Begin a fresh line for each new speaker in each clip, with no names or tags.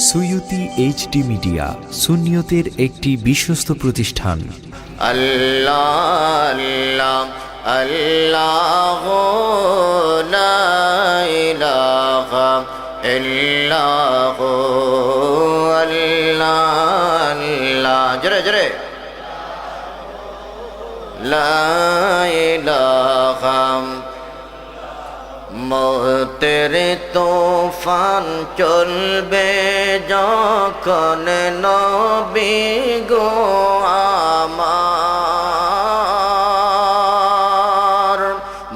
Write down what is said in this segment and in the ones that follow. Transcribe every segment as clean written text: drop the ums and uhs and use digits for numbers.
Suyuti HD media সুন্নিয়তের একটি বিশ্বস্ত প্রতিষ্ঠান।
আল্লাহ আল্লাহ লা ইলাহা ইল্লাল্লাহ আল্লাহ জোরে জোরে লা ইলাহা মতের তুফান চলবে যখন নবী গো আমার,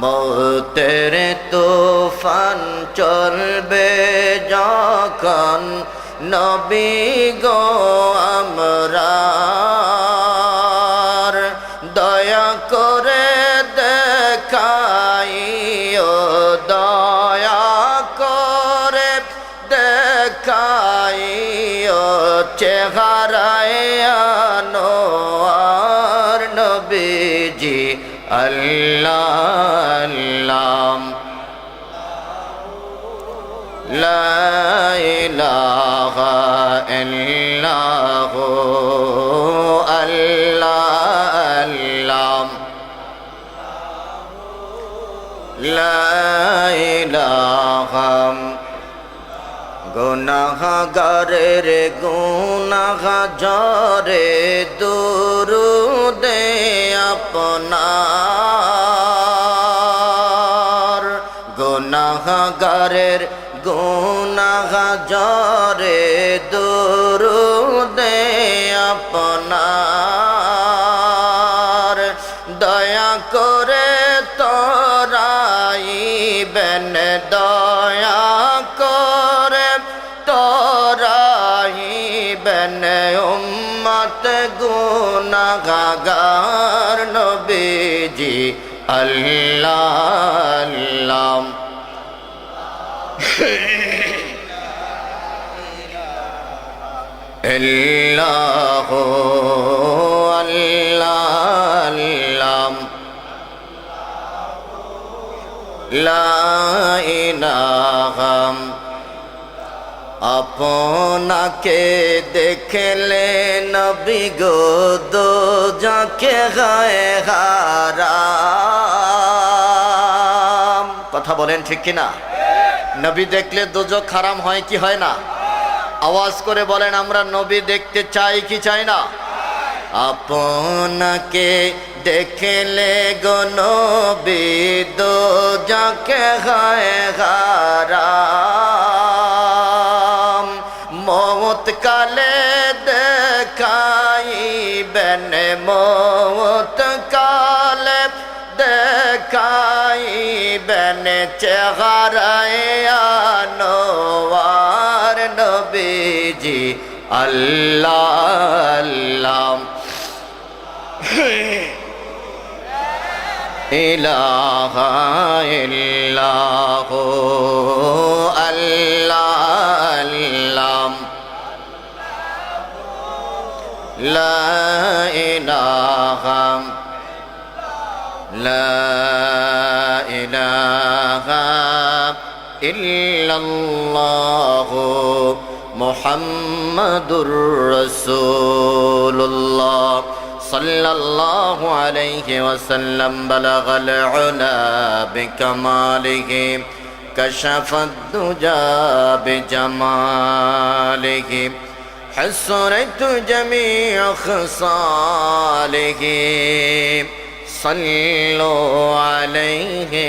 মতের তুফান চলবে যখন নবী গো আমরার, দয়া করে দেখাইও দয়া করে দেখাইও চেহারায় আনোয়ার নবীজি আল্লাহ লা ইলাহা ইল্লাল্লাহ আল্লাহ লা ইলাহা গুনাহগারের গুনাহজরে দুরুদে আপনার, গুনাহগারের গুনাহজরে দুরুদে আপনার, দয়া করে তোরাইবেন দয়া করে তোরাইবেন উম্মত গুনাহগার নবীজি আল্লাহ ইল্লাল্লাহ আল্লাহ লা ইলাহা আপনাকে দেখলে নবী গো দোজখে হয় হারাম। কথা বলেন ঠিক কিনা? নবী দেখলে দোজখ হারাম হয় কি হয় না? আওয়াজ করে বলেন আমরা নবী দেখতে চাই কি চাই না? আপনাকে দেখলে গো নবী দোজখে হয় হারাম, মওত কালে দেখাইবেন মওত কালে দেখাইবেন চেহারায় আনোয়ার নবীজি আল্লাহ ইলাহা ইল্লাল্লাহ আল্লাহ লা ইলাহা ইল্লাল্লাহ মুহাম্মাদুর রাসূলুল্লাহ সাল্লাল্লাহু আলাইহি ওয়াসাল্লাম বালাগাল উলা বিকামালিহি কাশাফাদ দুজা বিজামালিহি হাসরাতু জামিউ খিসালিহি সাল্লু আলাইহি